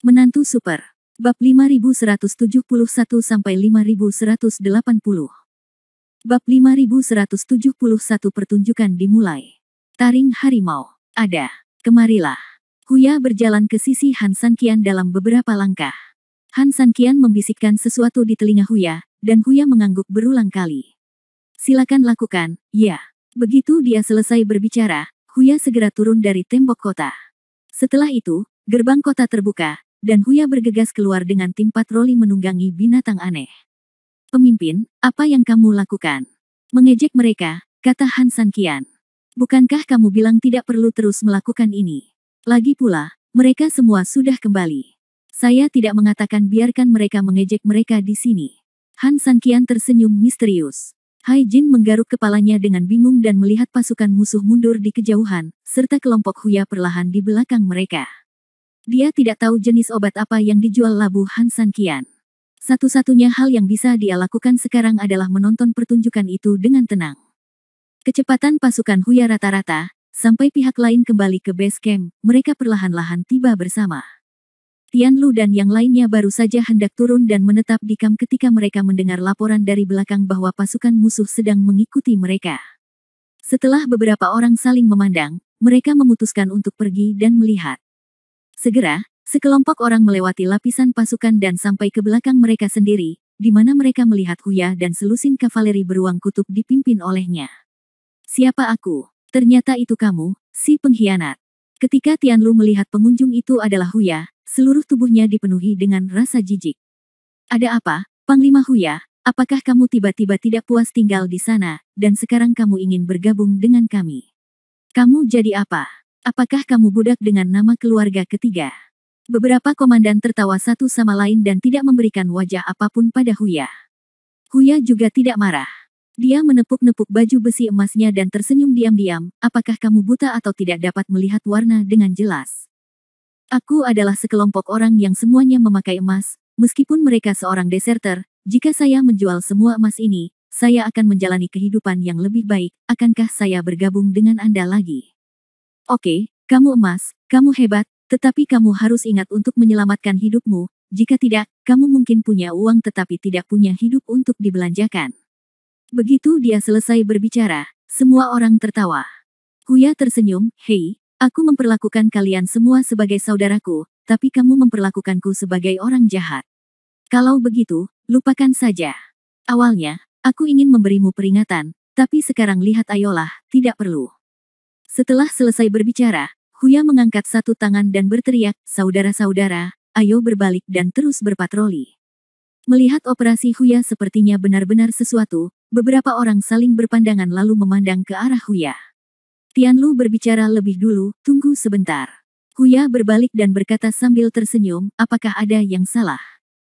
Menantu Super. Bab 5171 sampai 5180. Bab 5171 pertunjukan dimulai. Taring harimau. Ada. Kemarilah. Huya berjalan ke sisi Han Sanqian dalam beberapa langkah. Han Sanqian membisikkan sesuatu di telinga Huya, dan Huya mengangguk berulang kali. Silakan lakukan, ya. Begitu dia selesai berbicara, Huya segera turun dari tembok kota. Setelah itu, gerbang kota terbuka, dan Huya bergegas keluar dengan tim patroli menunggangi binatang aneh. Pemimpin, apa yang kamu lakukan? Mengejek mereka, kata Han Sanqian. Bukankah kamu bilang tidak perlu terus melakukan ini? Lagi pula, mereka semua sudah kembali. Saya tidak mengatakan biarkan mereka mengejek mereka di sini. Han Sanqian tersenyum misterius. Hai Jin menggaruk kepalanya dengan bingung dan melihat pasukan musuh mundur di kejauhan, serta kelompok Huya perlahan di belakang mereka. Dia tidak tahu jenis obat apa yang dijual labu Han Sanqian. Satu-satunya hal yang bisa dia lakukan sekarang adalah menonton pertunjukan itu dengan tenang. Kecepatan pasukan Huya rata-rata, sampai pihak lain kembali ke base camp, mereka perlahan-lahan tiba bersama. Tianlu dan yang lainnya baru saja hendak turun dan menetap di kamp ketika mereka mendengar laporan dari belakang bahwa pasukan musuh sedang mengikuti mereka. Setelah beberapa orang saling memandang, mereka memutuskan untuk pergi dan melihat. Segera, sekelompok orang melewati lapisan pasukan dan sampai ke belakang mereka sendiri, di mana mereka melihat Huya dan selusin kavaleri beruang kutub dipimpin olehnya. Siapa aku? Ternyata itu kamu, si pengkhianat. Ketika Tianlu melihat pengunjung itu adalah Huya, seluruh tubuhnya dipenuhi dengan rasa jijik. Ada apa, Panglima Huya? Apakah kamu tiba-tiba tidak puas tinggal di sana, dan sekarang kamu ingin bergabung dengan kami? Kamu jadi apa? Apakah kamu budak dengan nama keluarga ketiga? Beberapa komandan tertawa satu sama lain dan tidak memberikan wajah apapun pada Huya. Huya juga tidak marah. Dia menepuk-nepuk baju besi emasnya dan tersenyum diam-diam. Apakah kamu buta atau tidak dapat melihat warna dengan jelas? Aku adalah sekelompok orang yang semuanya memakai emas, meskipun mereka seorang deserter. Jika saya menjual semua emas ini, saya akan menjalani kehidupan yang lebih baik. Akankah saya bergabung dengan Anda lagi? Oke, kamu emas, kamu hebat, tetapi kamu harus ingat untuk menyelamatkan hidupmu. Jika tidak, kamu mungkin punya uang tetapi tidak punya hidup untuk dibelanjakan. Begitu dia selesai berbicara, semua orang tertawa. Huya tersenyum, hei, aku memperlakukan kalian semua sebagai saudaraku, tapi kamu memperlakukanku sebagai orang jahat. Kalau begitu, lupakan saja. Awalnya, aku ingin memberimu peringatan, tapi sekarang lihat ayolah, tidak perlu. Setelah selesai berbicara, Huya mengangkat satu tangan dan berteriak, saudara-saudara, ayo berbalik dan terus berpatroli. Melihat operasi Huya sepertinya benar-benar sesuatu, beberapa orang saling berpandangan lalu memandang ke arah Huya. Tianlu berbicara lebih dulu, tunggu sebentar. Huya berbalik dan berkata sambil tersenyum, apakah ada yang salah?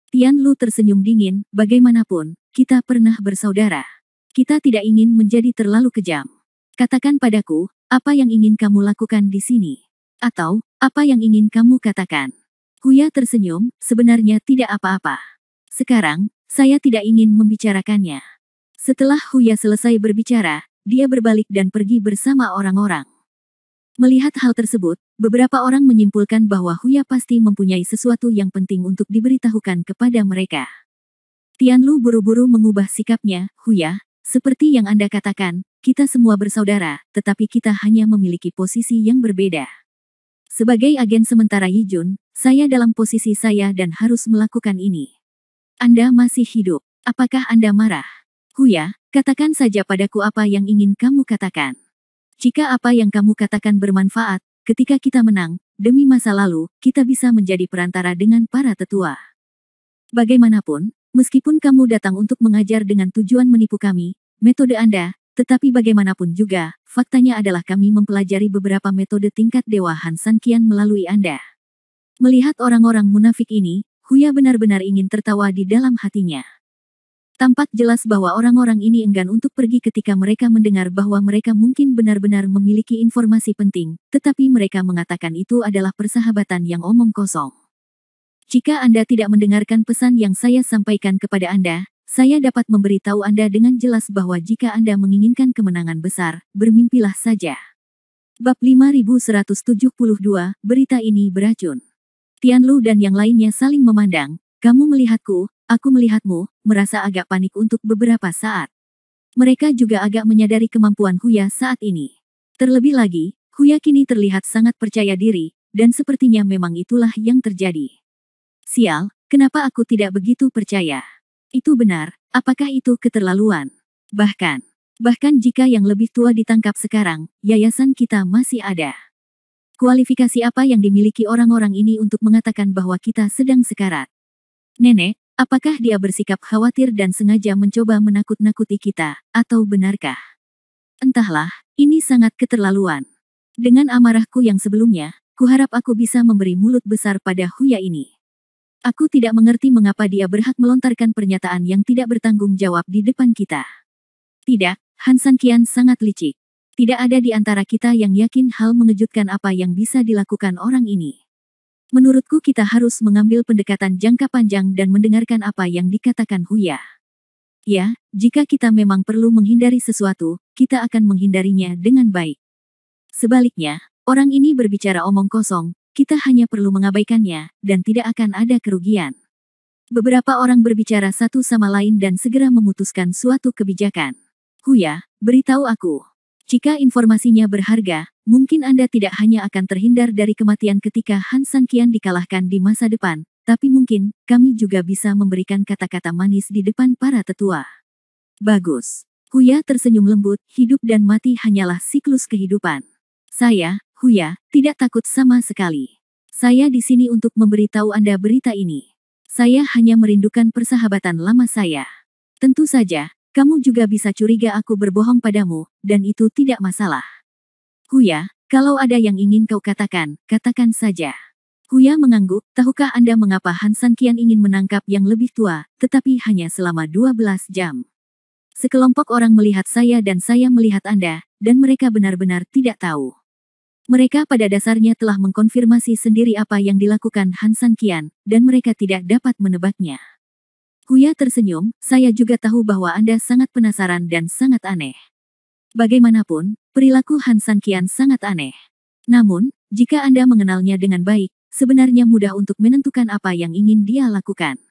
Tianlu tersenyum dingin, bagaimanapun, kita pernah bersaudara. Kita tidak ingin menjadi terlalu kejam. Katakan padaku, apa yang ingin kamu lakukan di sini? Atau, apa yang ingin kamu katakan? Huya tersenyum, sebenarnya tidak apa-apa. Sekarang, saya tidak ingin membicarakannya. Setelah Huya selesai berbicara, dia berbalik dan pergi bersama orang-orang. Melihat hal tersebut, beberapa orang menyimpulkan bahwa Huya pasti mempunyai sesuatu yang penting untuk diberitahukan kepada mereka. Tianlu buru-buru mengubah sikapnya, Huya, seperti yang Anda katakan, kita semua bersaudara, tetapi kita hanya memiliki posisi yang berbeda. Sebagai agen sementara Yijun, saya dalam posisi saya dan harus melakukan ini. Anda masih hidup. Apakah Anda marah? Huya, katakan saja padaku apa yang ingin kamu katakan. Jika apa yang kamu katakan bermanfaat, ketika kita menang, demi masa lalu, kita bisa menjadi perantara dengan para tetua. Bagaimanapun, meskipun kamu datang untuk mengajar dengan tujuan menipu kami, metode Anda, tetapi bagaimanapun juga, faktanya adalah kami mempelajari beberapa metode tingkat Dewa Han Sanqian melalui Anda. Melihat orang-orang munafik ini, Huya benar-benar ingin tertawa di dalam hatinya. Tampak jelas bahwa orang-orang ini enggan untuk pergi ketika mereka mendengar bahwa mereka mungkin benar-benar memiliki informasi penting, tetapi mereka mengatakan itu adalah persahabatan yang omong kosong. Jika Anda tidak mendengarkan pesan yang saya sampaikan kepada Anda, saya dapat memberitahu Anda dengan jelas bahwa jika Anda menginginkan kemenangan besar, bermimpilah saja. Bab 5172, berita ini beracun. Tianlu dan yang lainnya saling memandang. Kamu melihatku, aku melihatmu, merasa agak panik untuk beberapa saat. Mereka juga agak menyadari kemampuan Huya saat ini. Terlebih lagi, Huya kini terlihat sangat percaya diri, dan sepertinya memang itulah yang terjadi. Sial, kenapa aku tidak begitu percaya? Itu benar, apakah itu keterlaluan? Bahkan jika yang lebih tua ditangkap sekarang, yayasan kita masih ada. Kualifikasi apa yang dimiliki orang-orang ini untuk mengatakan bahwa kita sedang sekarat? Nenek, apakah dia bersikap khawatir dan sengaja mencoba menakut-nakuti kita, atau benarkah? Entahlah, ini sangat keterlaluan. Dengan amarahku yang sebelumnya, kuharap aku bisa memberi mulut besar pada Huya ini. Aku tidak mengerti mengapa dia berhak melontarkan pernyataan yang tidak bertanggung jawab di depan kita. Tidak, Han Sanqian sangat licik. Tidak ada di antara kita yang yakin hal mengejutkan apa yang bisa dilakukan orang ini. Menurutku kita harus mengambil pendekatan jangka panjang dan mendengarkan apa yang dikatakan Huya. Ya, jika kita memang perlu menghindari sesuatu, kita akan menghindarinya dengan baik. Sebaliknya, orang ini berbicara omong kosong, kita hanya perlu mengabaikannya, dan tidak akan ada kerugian. Beberapa orang berbicara satu sama lain dan segera memutuskan suatu kebijakan. Huya, beritahu aku. Jika informasinya berharga, mungkin Anda tidak hanya akan terhindar dari kematian ketika Han Sanqian dikalahkan di masa depan, tapi mungkin, kami juga bisa memberikan kata-kata manis di depan para tetua. Bagus. Huya tersenyum lembut, hidup dan mati hanyalah siklus kehidupan. Saya, Huya, tidak takut sama sekali. Saya di sini untuk memberitahu Anda berita ini. Saya hanya merindukan persahabatan lama saya. Tentu saja, kamu juga bisa curiga aku berbohong padamu, dan itu tidak masalah. Huya, kalau ada yang ingin kau katakan, katakan saja. Huya mengangguk, tahukah Anda mengapa Han Sanqian ingin menangkap yang lebih tua, tetapi hanya selama 12 jam? Sekelompok orang melihat saya dan saya melihat Anda, dan mereka benar-benar tidak tahu. Mereka pada dasarnya telah mengkonfirmasi sendiri apa yang dilakukan Han Sanqian, dan mereka tidak dapat menebaknya. Huya tersenyum, saya juga tahu bahwa Anda sangat penasaran dan sangat aneh. Bagaimanapun, perilaku Han Sanqian sangat aneh. Namun, jika Anda mengenalnya dengan baik, sebenarnya mudah untuk menentukan apa yang ingin dia lakukan.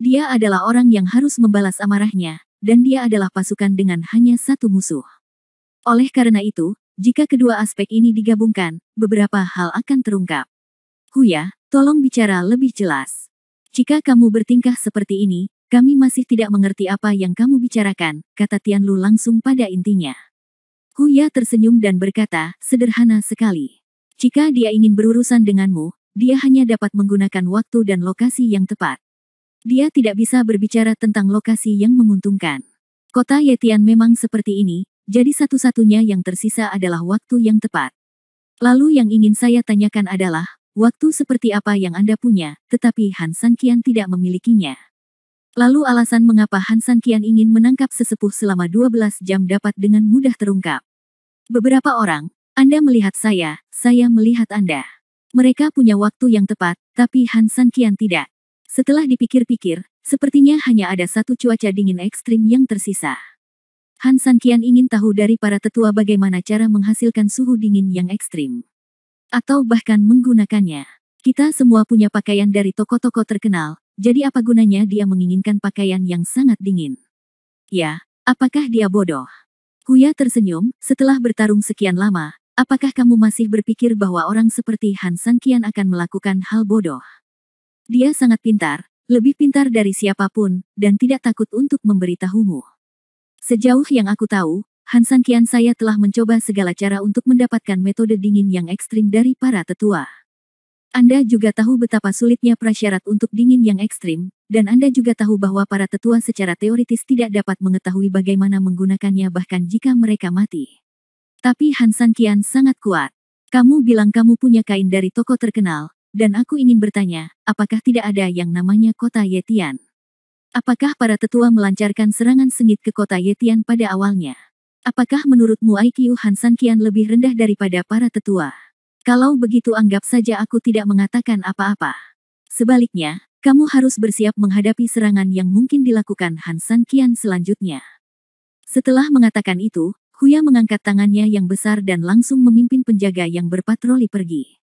Dia adalah orang yang harus membalas amarahnya, dan dia adalah pasukan dengan hanya satu musuh. Oleh karena itu, jika kedua aspek ini digabungkan, beberapa hal akan terungkap. Huya, tolong bicara lebih jelas. Jika kamu bertingkah seperti ini, kami masih tidak mengerti apa yang kamu bicarakan, kata Tianlu langsung pada intinya. Huya tersenyum dan berkata, sederhana sekali. Jika dia ingin berurusan denganmu, dia hanya dapat menggunakan waktu dan lokasi yang tepat. Dia tidak bisa berbicara tentang lokasi yang menguntungkan. Kota Yetian memang seperti ini, jadi satu-satunya yang tersisa adalah waktu yang tepat. Lalu yang ingin saya tanyakan adalah, waktu seperti apa yang Anda punya, tetapi Han Sanqian tidak memilikinya. Lalu alasan mengapa Han Sanqian ingin menangkap sesepuh selama 12 jam dapat dengan mudah terungkap. Beberapa orang, Anda melihat saya melihat Anda. Mereka punya waktu yang tepat, tapi Han Sanqian tidak. Setelah dipikir-pikir, sepertinya hanya ada satu cuaca dingin ekstrim yang tersisa. Han Sanqian ingin tahu dari para tetua bagaimana cara menghasilkan suhu dingin yang ekstrim. Atau bahkan menggunakannya. Kita semua punya pakaian dari toko-toko terkenal, jadi apa gunanya dia menginginkan pakaian yang sangat dingin? Ya, apakah dia bodoh? Huya tersenyum, setelah bertarung sekian lama, apakah kamu masih berpikir bahwa orang seperti Han Sanqian akan melakukan hal bodoh? Dia sangat pintar, lebih pintar dari siapapun, dan tidak takut untuk memberitahumu. Sejauh yang aku tahu, Han Sanqian saya telah mencoba segala cara untuk mendapatkan metode dingin yang ekstrim dari para tetua. Anda juga tahu betapa sulitnya prasyarat untuk dingin yang ekstrim, dan Anda juga tahu bahwa para tetua secara teoritis tidak dapat mengetahui bagaimana menggunakannya bahkan jika mereka mati. Tapi Han Sanqian sangat kuat. Kamu bilang kamu punya kain dari toko terkenal, dan aku ingin bertanya, apakah tidak ada yang namanya kota Yetian? Apakah para tetua melancarkan serangan sengit ke kota Yetian pada awalnya? Apakah menurutmu IQ Han Sanqian lebih rendah daripada para tetua? Kalau begitu anggap saja aku tidak mengatakan apa-apa. Sebaliknya, kamu harus bersiap menghadapi serangan yang mungkin dilakukan Han Sanqian selanjutnya. Setelah mengatakan itu, Huya mengangkat tangannya yang besar dan langsung memimpin penjaga yang berpatroli pergi.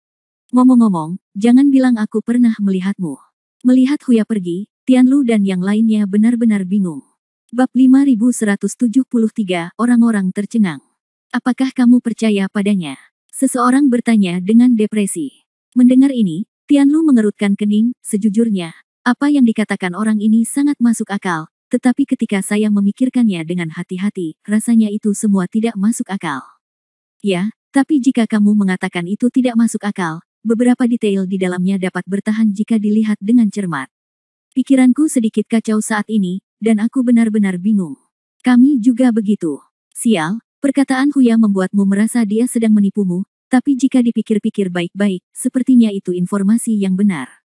Ngomong-ngomong, jangan bilang aku pernah melihatmu. Melihat Huya pergi, Tianlu dan yang lainnya benar-benar bingung. Bab 5173, orang-orang tercengang. Apakah kamu percaya padanya? Seseorang bertanya dengan depresi. Mendengar ini, Tianlu mengerutkan kening. Sejujurnya, apa yang dikatakan orang ini sangat masuk akal, tetapi ketika saya memikirkannya dengan hati-hati, rasanya itu semua tidak masuk akal. Ya, tapi jika kamu mengatakan itu tidak masuk akal, beberapa detail di dalamnya dapat bertahan jika dilihat dengan cermat. Pikiranku sedikit kacau saat ini, dan aku benar-benar bingung. Kami juga begitu. Sial, perkataan Huya membuatmu merasa dia sedang menipumu, tapi jika dipikir-pikir baik-baik, sepertinya itu informasi yang benar.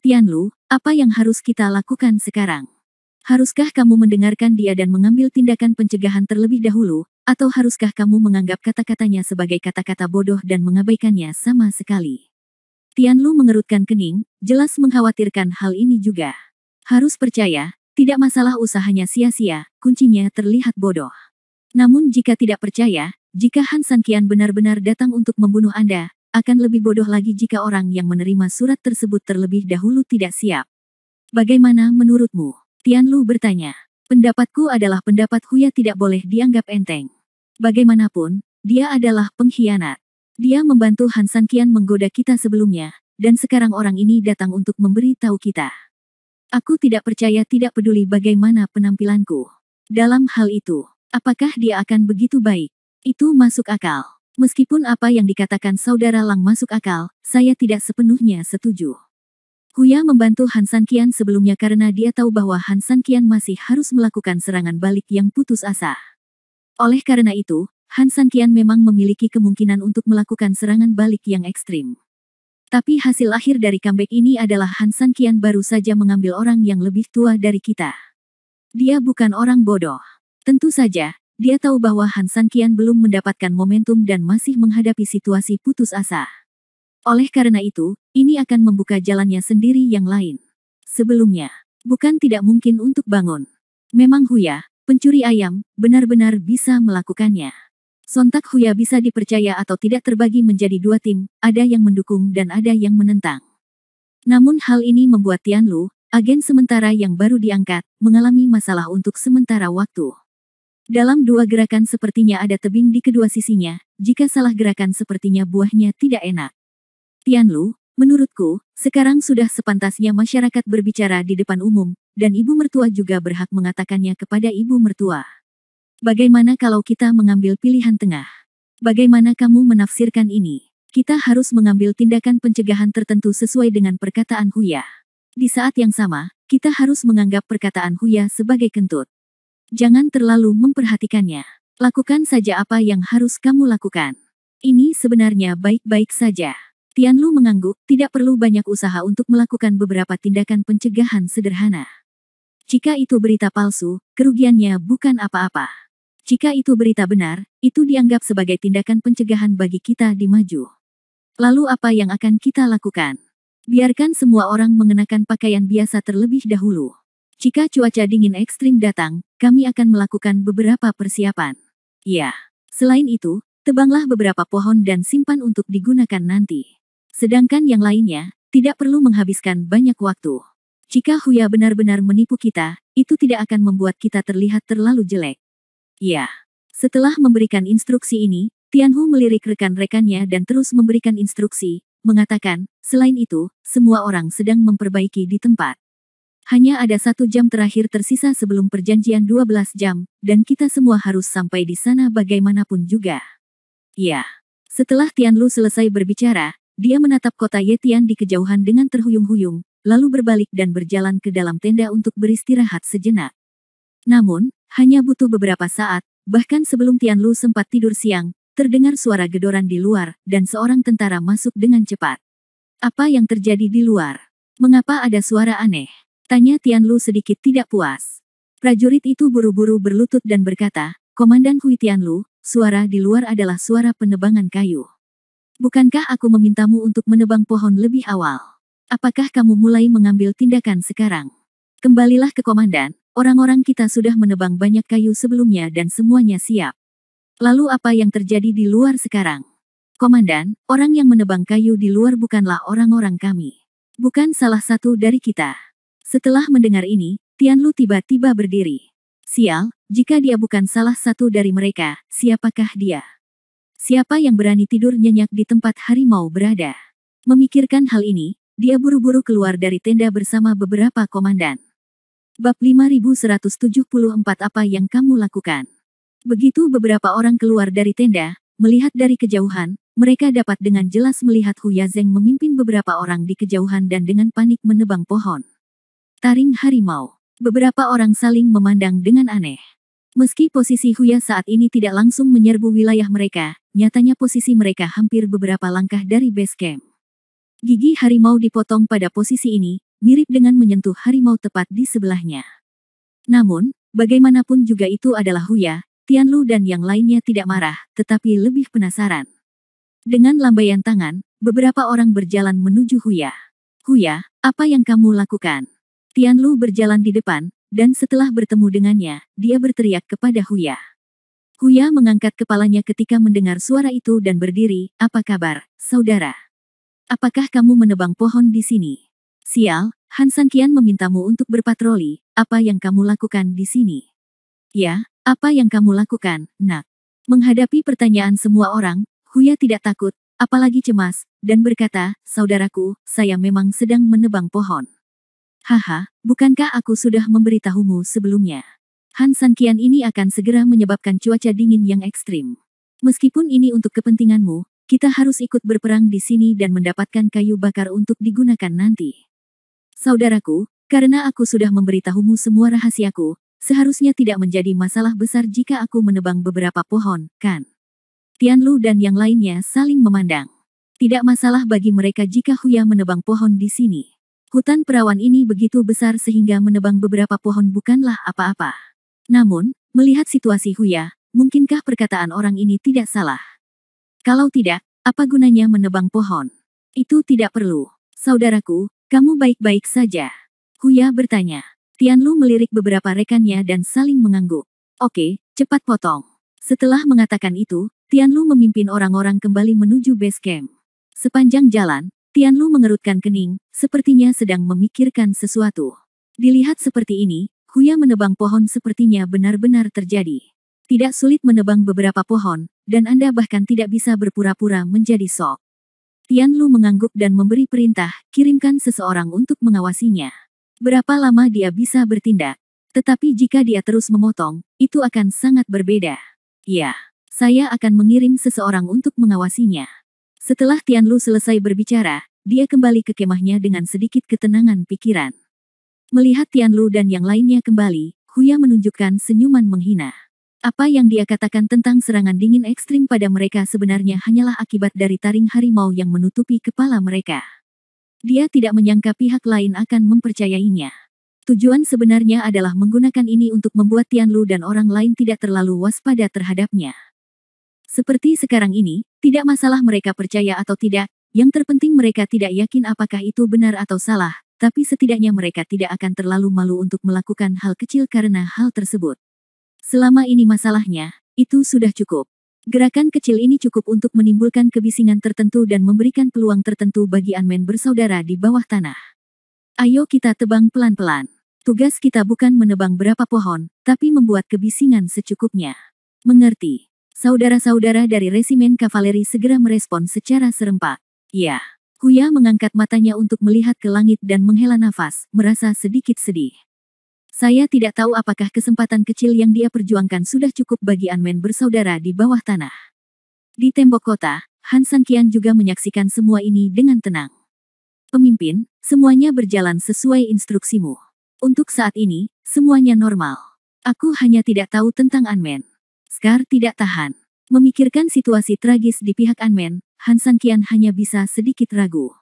Tianlu, apa yang harus kita lakukan sekarang? Haruskah kamu mendengarkan dia dan mengambil tindakan pencegahan terlebih dahulu, atau haruskah kamu menganggap kata-katanya sebagai kata-kata bodoh dan mengabaikannya sama sekali? Tianlu mengerutkan kening, jelas mengkhawatirkan hal ini juga. Harus percaya, tidak masalah usahanya sia-sia, kuncinya terlihat bodoh. Namun jika tidak percaya, jika Han Sanqian benar-benar datang untuk membunuh Anda, akan lebih bodoh lagi jika orang yang menerima surat tersebut terlebih dahulu tidak siap. Bagaimana menurutmu? Tianlu bertanya. Pendapatku adalah pendapat Huya tidak boleh dianggap enteng. Bagaimanapun, dia adalah pengkhianat. Dia membantu Han Sanqian menggoda kita sebelumnya, dan sekarang orang ini datang untuk memberi tahu kita. Aku tidak percaya tidak peduli bagaimana penampilanku. Dalam hal itu, apakah dia akan begitu baik? Itu masuk akal. Meskipun apa yang dikatakan saudara Lang masuk akal, saya tidak sepenuhnya setuju. Huya membantu Han Sanqian sebelumnya karena dia tahu bahwa Han Sanqian masih harus melakukan serangan balik yang putus asa. Oleh karena itu, Han Sanqian memang memiliki kemungkinan untuk melakukan serangan balik yang ekstrim. Tapi hasil akhir dari comeback ini adalah Han Sanqian baru saja mengambil orang yang lebih tua dari kita. Dia bukan orang bodoh. Tentu saja, dia tahu bahwa Han Sanqian belum mendapatkan momentum dan masih menghadapi situasi putus asa. Oleh karena itu, ini akan membuka jalannya sendiri yang lain. Sebelumnya, bukan tidak mungkin untuk bangun. Memang Huya, pencuri ayam, benar-benar bisa melakukannya. Sontak Huya bisa dipercaya atau tidak terbagi menjadi dua tim, ada yang mendukung dan ada yang menentang. Namun hal ini membuat Tianlu, agen sementara yang baru diangkat, mengalami masalah untuk sementara waktu. Dalam dua gerakan sepertinya ada tebing di kedua sisinya, jika salah gerakan sepertinya buahnya tidak enak. Tianlu, menurutku, sekarang sudah sepantasnya masyarakat berbicara di depan umum, dan ibu mertua juga berhak mengatakannya kepada ibu mertua. Bagaimana kalau kita mengambil pilihan tengah? Bagaimana kamu menafsirkan ini? Kita harus mengambil tindakan pencegahan tertentu sesuai dengan perkataan Huya. Di saat yang sama, kita harus menganggap perkataan Huya sebagai kentut. Jangan terlalu memperhatikannya. Lakukan saja apa yang harus kamu lakukan. Ini sebenarnya baik-baik saja. Tianlu mengangguk, tidak perlu banyak usaha untuk melakukan beberapa tindakan pencegahan sederhana. Jika itu berita palsu, kerugiannya bukan apa-apa. Jika itu berita benar, itu dianggap sebagai tindakan pencegahan bagi kita di maju. Lalu apa yang akan kita lakukan? Biarkan semua orang mengenakan pakaian biasa terlebih dahulu. Jika cuaca dingin ekstrim datang, kami akan melakukan beberapa persiapan. Ya, selain itu, tebanglah beberapa pohon dan simpan untuk digunakan nanti. Sedangkan yang lainnya, tidak perlu menghabiskan banyak waktu. Jika Huya benar-benar menipu kita, itu tidak akan membuat kita terlihat terlalu jelek. Ya. Setelah memberikan instruksi ini, Tianhu melirik rekan-rekannya dan terus memberikan instruksi, mengatakan, selain itu, semua orang sedang memperbaiki di tempat. Hanya ada 1 jam terakhir tersisa sebelum perjanjian 12 jam, dan kita semua harus sampai di sana bagaimanapun juga. Ya. Setelah Tianlu selesai berbicara, dia menatap kota Yetian di kejauhan dengan terhuyung-huyung, lalu berbalik dan berjalan ke dalam tenda untuk beristirahat sejenak. Namun, hanya butuh beberapa saat, bahkan sebelum Tianlu sempat tidur siang, terdengar suara gedoran di luar, dan seorang tentara masuk dengan cepat. Apa yang terjadi di luar? Mengapa ada suara aneh? Tanya Tianlu sedikit tidak puas. Prajurit itu buru-buru berlutut dan berkata, Komandan Hui Tianlu, suara di luar adalah suara penebangan kayu. Bukankah aku memintamu untuk menebang pohon lebih awal? Apakah kamu mulai mengambil tindakan sekarang? Kembalilah ke komandan. Orang-orang kita sudah menebang banyak kayu sebelumnya dan semuanya siap. Lalu apa yang terjadi di luar sekarang? Komandan, orang yang menebang kayu di luar bukanlah orang-orang kami. Bukan salah satu dari kita. Setelah mendengar ini, Tianlu tiba-tiba berdiri. Sial, jika dia bukan salah satu dari mereka, siapakah dia? Siapa yang berani tidur nyenyak di tempat harimau berada? Memikirkan hal ini, dia buru-buru keluar dari tenda bersama beberapa komandan. Bab 5174 Apa yang kamu lakukan? Begitu beberapa orang keluar dari tenda, melihat dari kejauhan, mereka dapat dengan jelas melihat Hu Yazeng memimpin beberapa orang di kejauhan dan dengan panik menebang pohon. Taring harimau. Beberapa orang saling memandang dengan aneh. Meski posisi Huya saat ini tidak langsung menyerbu wilayah mereka, nyatanya posisi mereka hampir beberapa langkah dari base camp. Gigi harimau dipotong pada posisi ini, mirip dengan menyentuh harimau tepat di sebelahnya. Namun, bagaimanapun juga itu adalah Huya, Tianlu dan yang lainnya tidak marah, tetapi lebih penasaran. Dengan lambaian tangan, beberapa orang berjalan menuju Huya. Huya, apa yang kamu lakukan? Tianlu berjalan di depan, dan setelah bertemu dengannya, dia berteriak kepada Huya. Huya mengangkat kepalanya ketika mendengar suara itu dan berdiri, apa kabar, saudara? Apakah kamu menebang pohon di sini? Sial, Han Sanqian memintamu untuk berpatroli, apa yang kamu lakukan di sini? Ya, apa yang kamu lakukan, nak? Menghadapi pertanyaan semua orang, Huya tidak takut, apalagi cemas, dan berkata, saudaraku, saya memang sedang menebang pohon. Haha, bukankah aku sudah memberitahumu sebelumnya? Han Sanqian ini akan segera menyebabkan cuaca dingin yang ekstrim. Meskipun ini untuk kepentinganmu, kita harus ikut berperang di sini dan mendapatkan kayu bakar untuk digunakan nanti. Saudaraku, karena aku sudah memberitahumu semua rahasiaku, seharusnya tidak menjadi masalah besar jika aku menebang beberapa pohon, kan? Tianlu dan yang lainnya saling memandang. Tidak masalah bagi mereka jika Huya menebang pohon di sini. Hutan perawan ini begitu besar sehingga menebang beberapa pohon bukanlah apa-apa. Namun, melihat situasi Huya, mungkinkah perkataan orang ini tidak salah? Kalau tidak, apa gunanya menebang pohon? Itu tidak perlu. Saudaraku, kamu baik-baik saja? Huya bertanya. Tianlu melirik beberapa rekannya dan saling mengangguk. Oke, cepat potong. Setelah mengatakan itu, Tianlu memimpin orang-orang kembali menuju base camp. Sepanjang jalan, Tianlu mengerutkan kening, sepertinya sedang memikirkan sesuatu. Dilihat seperti ini, Huya menebang pohon sepertinya benar-benar terjadi. Tidak sulit menebang beberapa pohon, dan Anda bahkan tidak bisa berpura-pura menjadi sok. Tianlu mengangguk dan memberi perintah, kirimkan seseorang untuk mengawasinya. Berapa lama dia bisa bertindak? Tetapi jika dia terus memotong, itu akan sangat berbeda. Ya. Saya akan mengirim seseorang untuk mengawasinya. Setelah Tianlu selesai berbicara, dia kembali ke kemahnya dengan sedikit ketenangan pikiran. Melihat Tianlu dan yang lainnya kembali, Huya menunjukkan senyuman menghina. Apa yang dia katakan tentang serangan dingin ekstrim pada mereka sebenarnya hanyalah akibat dari taring harimau yang menutupi kepala mereka. Dia tidak menyangka pihak lain akan mempercayainya. Tujuan sebenarnya adalah menggunakan ini untuk membuat Tianlu dan orang lain tidak terlalu waspada terhadapnya. Seperti sekarang ini, tidak masalah mereka percaya atau tidak, yang terpenting mereka tidak yakin apakah itu benar atau salah, tapi setidaknya mereka tidak akan terlalu malu untuk melakukan hal kecil karena hal tersebut. Selama ini masalahnya, itu sudah cukup. Gerakan kecil ini cukup untuk menimbulkan kebisingan tertentu dan memberikan peluang tertentu bagi Anmen bersaudara di bawah tanah. Ayo kita tebang pelan-pelan. Tugas kita bukan menebang berapa pohon, tapi membuat kebisingan secukupnya. Mengerti? Saudara-saudara dari resimen kavaleri segera merespon secara serempak. Ya. Huya mengangkat matanya untuk melihat ke langit dan menghela nafas, merasa sedikit sedih. Saya tidak tahu apakah kesempatan kecil yang dia perjuangkan sudah cukup bagi Anmen bersaudara di bawah tanah. Di tembok kota, Han Sanqian juga menyaksikan semua ini dengan tenang. Pemimpin, semuanya berjalan sesuai instruksimu. Untuk saat ini, semuanya normal. Aku hanya tidak tahu tentang Anmen. Scar tidak tahan. Memikirkan situasi tragis di pihak Anmen, Han Sanqian hanya bisa sedikit ragu.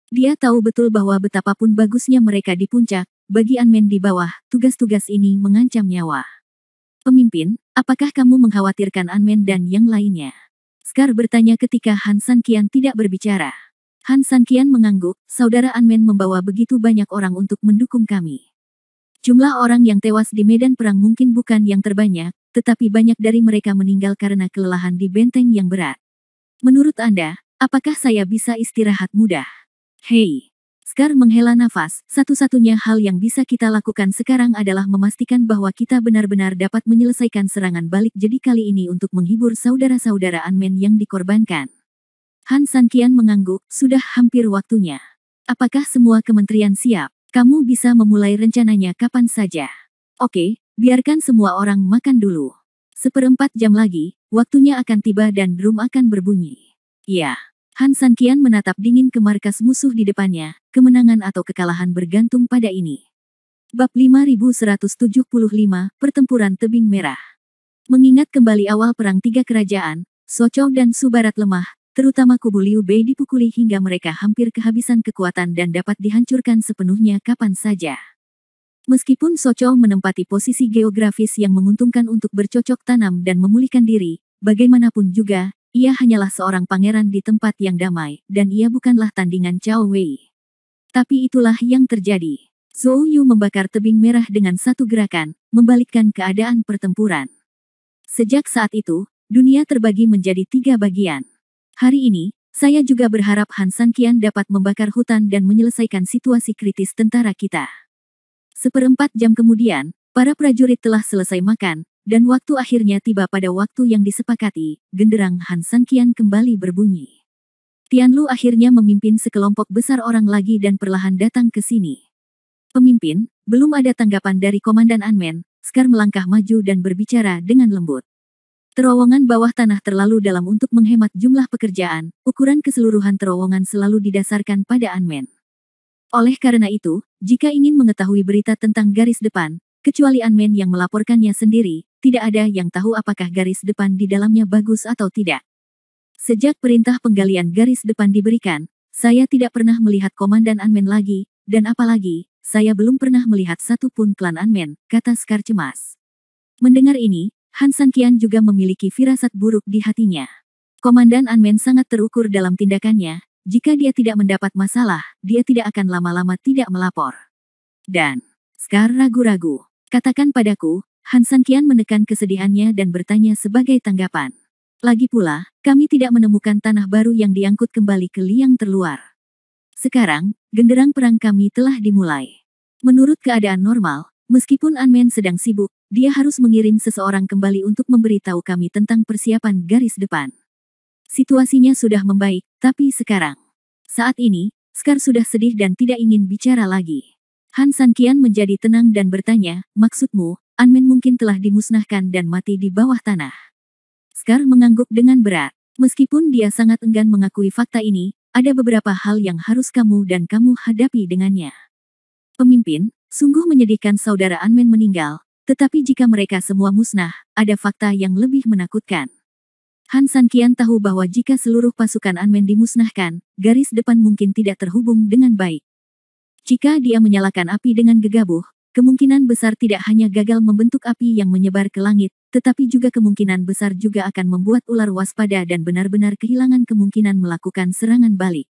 Dia tahu betul bahwa betapapun bagusnya mereka di puncak, bagi Anmen di bawah, tugas-tugas ini mengancam nyawa. Pemimpin, apakah kamu mengkhawatirkan Anmen dan yang lainnya? Scar bertanya ketika Han Sanqian tidak berbicara. Han Sanqian mengangguk, saudara Anmen membawa begitu banyak orang untuk mendukung kami. Jumlah orang yang tewas di medan perang mungkin bukan yang terbanyak, tetapi banyak dari mereka meninggal karena kelelahan di benteng yang berat. Menurut Anda, apakah saya bisa istirahat mudah? Hei. Scar menghela nafas, satu-satunya hal yang bisa kita lakukan sekarang adalah memastikan bahwa kita benar-benar dapat menyelesaikan serangan balik jadi kali ini untuk menghibur saudara-saudara Unmen yang dikorbankan. Han Sanqian mengangguk, sudah hampir waktunya. Apakah semua kementerian siap? Kamu bisa memulai rencananya kapan saja. Oke, biarkan semua orang makan dulu. 1/4 jam lagi, waktunya akan tiba dan drum akan berbunyi. Ya. Han Sanqian menatap dingin ke markas musuh di depannya, kemenangan atau kekalahan bergantung pada ini. Bab 5175, Pertempuran Tebing Merah. Mengingat kembali awal perang tiga kerajaan, Sochow dan Subarat lemah, terutama kubu Liu Bei dipukuli hingga mereka hampir kehabisan kekuatan dan dapat dihancurkan sepenuhnya kapan saja. Meskipun Sochow menempati posisi geografis yang menguntungkan untuk bercocok tanam dan memulihkan diri, bagaimanapun juga, ia hanyalah seorang pangeran di tempat yang damai, dan ia bukanlah tandingan Cao Wei. Tapi itulah yang terjadi. Zhou Yu membakar tebing merah dengan satu gerakan, membalikkan keadaan pertempuran. Sejak saat itu, dunia terbagi menjadi 3 bagian. Hari ini, saya juga berharap Han Sanqian dapat membakar hutan dan menyelesaikan situasi kritis tentara kita. 1/4 jam kemudian, para prajurit telah selesai makan, dan waktu akhirnya tiba pada waktu yang disepakati, genderang Han Sanqian kembali berbunyi. Tianlu akhirnya memimpin sekelompok besar orang lagi dan perlahan datang ke sini. Pemimpin, belum ada tanggapan dari Komandan Unmen, Scar melangkah maju dan berbicara dengan lembut. Terowongan bawah tanah terlalu dalam untuk menghemat jumlah pekerjaan, ukuran keseluruhan terowongan selalu didasarkan pada Unmen. Oleh karena itu, jika ingin mengetahui berita tentang garis depan, kecuali Unmen yang melaporkannya sendiri, tidak ada yang tahu apakah garis depan di dalamnya bagus atau tidak. Sejak perintah penggalian garis depan diberikan, saya tidak pernah melihat Komandan Unmen lagi, dan apalagi, saya belum pernah melihat satu pun klan Unmen, kata Scar cemas. Mendengar ini, Han Sanqian juga memiliki firasat buruk di hatinya. Komandan Unmen sangat terukur dalam tindakannya, jika dia tidak mendapat masalah, dia tidak akan lama-lama tidak melapor. Dan, Scar ragu-ragu. Katakan padaku, Han Sanqian menekan kesedihannya dan bertanya sebagai tanggapan. Lagi pula, kami tidak menemukan tanah baru yang diangkut kembali ke liang terluar. Sekarang, genderang perang kami telah dimulai. Menurut keadaan normal, meskipun Unmen sedang sibuk, dia harus mengirim seseorang kembali untuk memberitahu kami tentang persiapan garis depan. Situasinya sudah membaik, tapi sekarang. Saat ini, Scar sudah sedih dan tidak ingin bicara lagi. Han Sanqian menjadi tenang dan bertanya, maksudmu, Unmen mungkin telah dimusnahkan dan mati di bawah tanah. Scar mengangguk dengan berat. Meskipun dia sangat enggan mengakui fakta ini, ada beberapa hal yang harus kamu dan kamu hadapi dengannya. Pemimpin, sungguh menyedihkan saudara Unmen meninggal, tetapi jika mereka semua musnah, ada fakta yang lebih menakutkan. Han Sanqian tahu bahwa jika seluruh pasukan Unmen dimusnahkan, garis depan mungkin tidak terhubung dengan baik. Jika dia menyalakan api dengan gegabah, kemungkinan besar tidak hanya gagal membentuk api yang menyebar ke langit, tetapi juga kemungkinan besar juga akan membuat ular waspada dan benar-benar kehilangan kemungkinan melakukan serangan balik.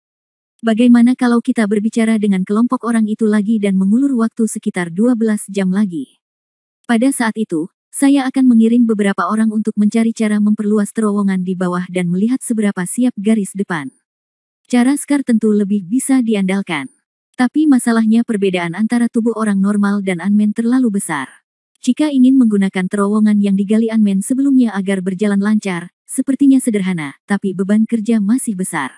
Bagaimana kalau kita berbicara dengan kelompok orang itu lagi dan mengulur waktu sekitar 12 jam lagi? Pada saat itu, saya akan mengirim beberapa orang untuk mencari cara memperluas terowongan di bawah dan melihat seberapa siap garis depan. Cara Scar tentu lebih bisa diandalkan. Tapi masalahnya perbedaan antara tubuh orang normal dan Unmen terlalu besar. Jika ingin menggunakan terowongan yang digali Unmen sebelumnya agar berjalan lancar, sepertinya sederhana, tapi beban kerja masih besar.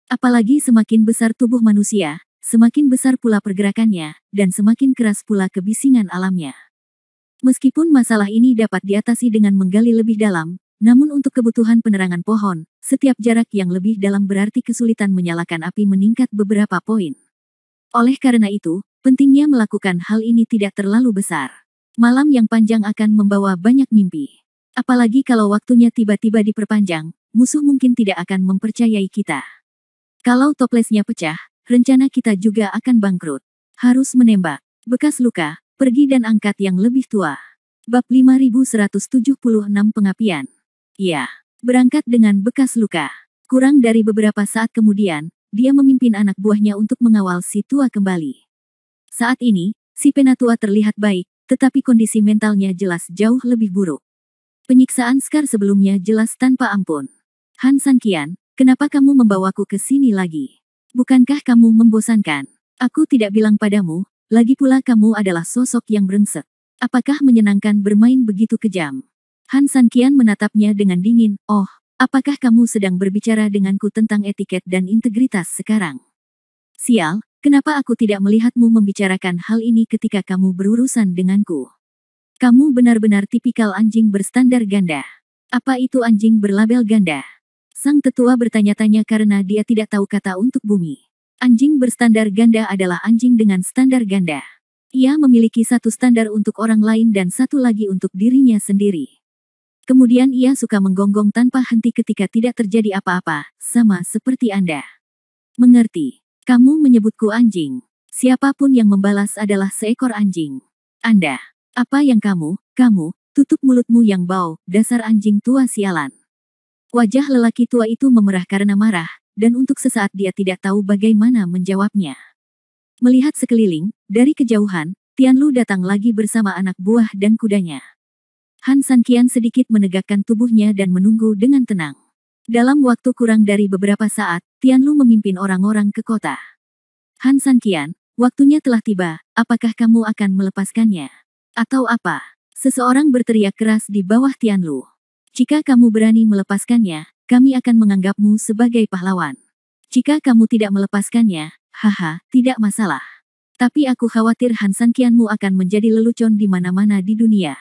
Apalagi semakin besar tubuh manusia, semakin besar pula pergerakannya, dan semakin keras pula kebisingan alamnya. Meskipun masalah ini dapat diatasi dengan menggali lebih dalam, namun untuk kebutuhan penerangan pohon, setiap jarak yang lebih dalam berarti kesulitan menyalakan api meningkat beberapa poin. Oleh karena itu, pentingnya melakukan hal ini tidak terlalu besar. Malam yang panjang akan membawa banyak mimpi. Apalagi kalau waktunya tiba-tiba diperpanjang, musuh mungkin tidak akan mempercayai kita. Kalau toplesnya pecah, rencana kita juga akan bangkrut. Harus menembak. Bekas luka, pergi dan angkat yang lebih tua. Bab 5176 Pengapian. Ya, berangkat dengan bekas luka. Kurang dari beberapa saat kemudian, dia memimpin anak buahnya untuk mengawal si tua kembali. Saat ini, si penatua terlihat baik, tetapi kondisi mentalnya jelas jauh lebih buruk. Penyiksaan Scar sebelumnya jelas tanpa ampun. Han Sanqian, kenapa kamu membawaku ke sini lagi? Bukankah kamu membosankan? Aku tidak bilang padamu, lagi pula kamu adalah sosok yang brengsek. Apakah menyenangkan bermain begitu kejam? Han Sanqian menatapnya dengan dingin. Oh, apakah kamu sedang berbicara denganku tentang etiket dan integritas sekarang? Sial, kenapa aku tidak melihatmu membicarakan hal ini ketika kamu berurusan denganku? Kamu benar-benar tipikal anjing berstandar ganda. Apa itu anjing berlabel ganda? Sang tetua bertanya-tanya karena dia tidak tahu kata untuk bumi. Anjing berstandar ganda adalah anjing dengan standar ganda. Ia memiliki satu standar untuk orang lain dan satu lagi untuk dirinya sendiri. Kemudian ia suka menggonggong tanpa henti ketika tidak terjadi apa-apa, sama seperti Anda. Mengerti? Kamu menyebutku anjing. Siapapun yang membalas adalah seekor anjing. Anda. Apa yang kamu, tutup mulutmu yang bau, dasar anjing tua sialan. Wajah lelaki tua itu memerah karena marah, dan untuk sesaat dia tidak tahu bagaimana menjawabnya. Melihat sekeliling, dari kejauhan, Tianlu datang lagi bersama anak buah dan kudanya. Han Sanqian sedikit menegakkan tubuhnya dan menunggu dengan tenang. Dalam waktu kurang dari beberapa saat, Tianlu memimpin orang-orang ke kota. Han Sanqian, waktunya telah tiba, apakah kamu akan melepaskannya? Atau apa? Seseorang berteriak keras di bawah Tianlu. Jika kamu berani melepaskannya, kami akan menganggapmu sebagai pahlawan. Jika kamu tidak melepaskannya, haha, tidak masalah. Tapi aku khawatir Han Sanqianmu akan menjadi lelucon di mana-mana di dunia.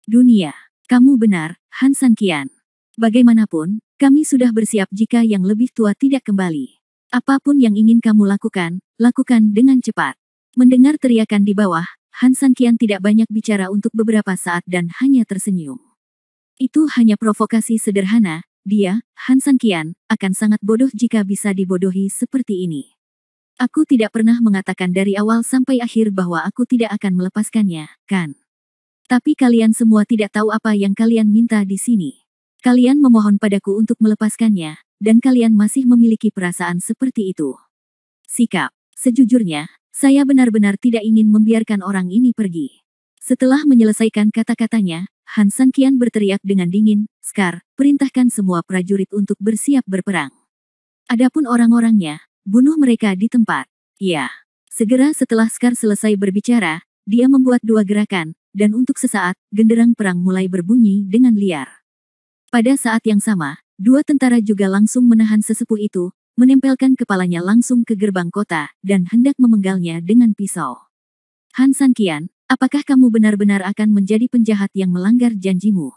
Dunia, kamu benar, Han Sanqian. Bagaimanapun, kami sudah bersiap jika yang lebih tua tidak kembali. Apapun yang ingin kamu lakukan, lakukan dengan cepat. Mendengar teriakan di bawah, Han Sanqian tidak banyak bicara untuk beberapa saat dan hanya tersenyum. Itu hanya provokasi sederhana, dia, Han Sanqian, akan sangat bodoh jika bisa dibodohi seperti ini. Aku tidak pernah mengatakan dari awal sampai akhir bahwa aku tidak akan melepaskannya, kan? Tapi kalian semua tidak tahu apa yang kalian minta di sini. Kalian memohon padaku untuk melepaskannya, dan kalian masih memiliki perasaan seperti itu. Sikap, sejujurnya, saya benar-benar tidak ingin membiarkan orang ini pergi. Setelah menyelesaikan kata-katanya, Han Sanqian berteriak dengan dingin, Scar, perintahkan semua prajurit untuk bersiap berperang. Adapun orang-orangnya, bunuh mereka di tempat. Ya. Segera setelah Scar selesai berbicara, dia membuat dua gerakan, dan untuk sesaat, genderang perang mulai berbunyi dengan liar. Pada saat yang sama, dua tentara juga langsung menahan sesepuh itu, menempelkan kepalanya langsung ke gerbang kota, dan hendak memenggalnya dengan pisau. Han Sanqian, apakah kamu benar-benar akan menjadi penjahat yang melanggar janjimu?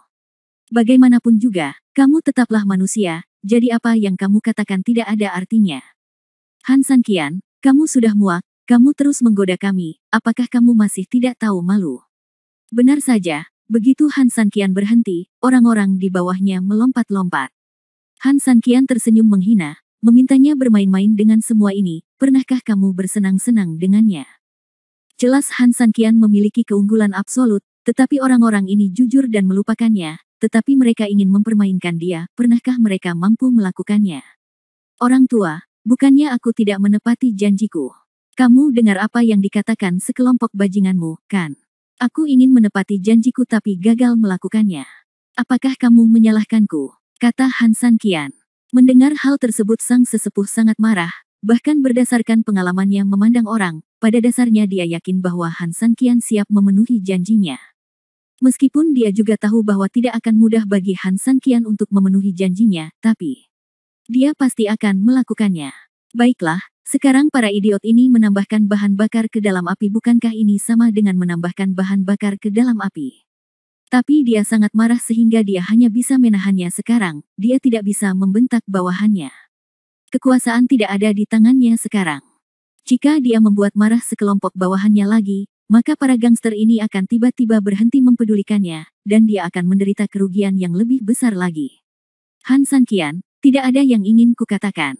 Bagaimanapun juga, kamu tetaplah manusia, jadi apa yang kamu katakan tidak ada artinya. Han Sanqian, kamu sudah muak, kamu terus menggoda kami, apakah kamu masih tidak tahu malu? Benar saja, begitu Han Sanqian berhenti, orang-orang di bawahnya melompat-lompat. Han Sanqian tersenyum menghina, memintanya bermain-main dengan semua ini, pernahkah kamu bersenang-senang dengannya? Jelas Han Sanqian memiliki keunggulan absolut, tetapi orang-orang ini jujur dan melupakannya, tetapi mereka ingin mempermainkan dia, pernahkah mereka mampu melakukannya? Orang tua, bukannya aku tidak menepati janjiku. Kamu dengar apa yang dikatakan sekelompok bajinganmu, kan? Aku ingin menepati janjiku tapi gagal melakukannya. Apakah kamu menyalahkanku? Kata Han Sanqian. Mendengar hal tersebut sang sesepuh sangat marah, bahkan berdasarkan pengalamannya memandang orang, pada dasarnya dia yakin bahwa Han Sanqian siap memenuhi janjinya. Meskipun dia juga tahu bahwa tidak akan mudah bagi Han Sanqian untuk memenuhi janjinya, tapi dia pasti akan melakukannya. Baiklah, sekarang para idiot ini menambahkan bahan bakar ke dalam api, bukankah ini sama dengan menambahkan bahan bakar ke dalam api? Tapi dia sangat marah sehingga dia hanya bisa menahannya sekarang, dia tidak bisa membentak bawahannya. Kekuasaan tidak ada di tangannya sekarang. Jika dia membuat marah sekelompok bawahannya lagi, maka para gangster ini akan tiba-tiba berhenti mempedulikannya, dan dia akan menderita kerugian yang lebih besar lagi. Han Sanqian, tidak ada yang ingin kukatakan.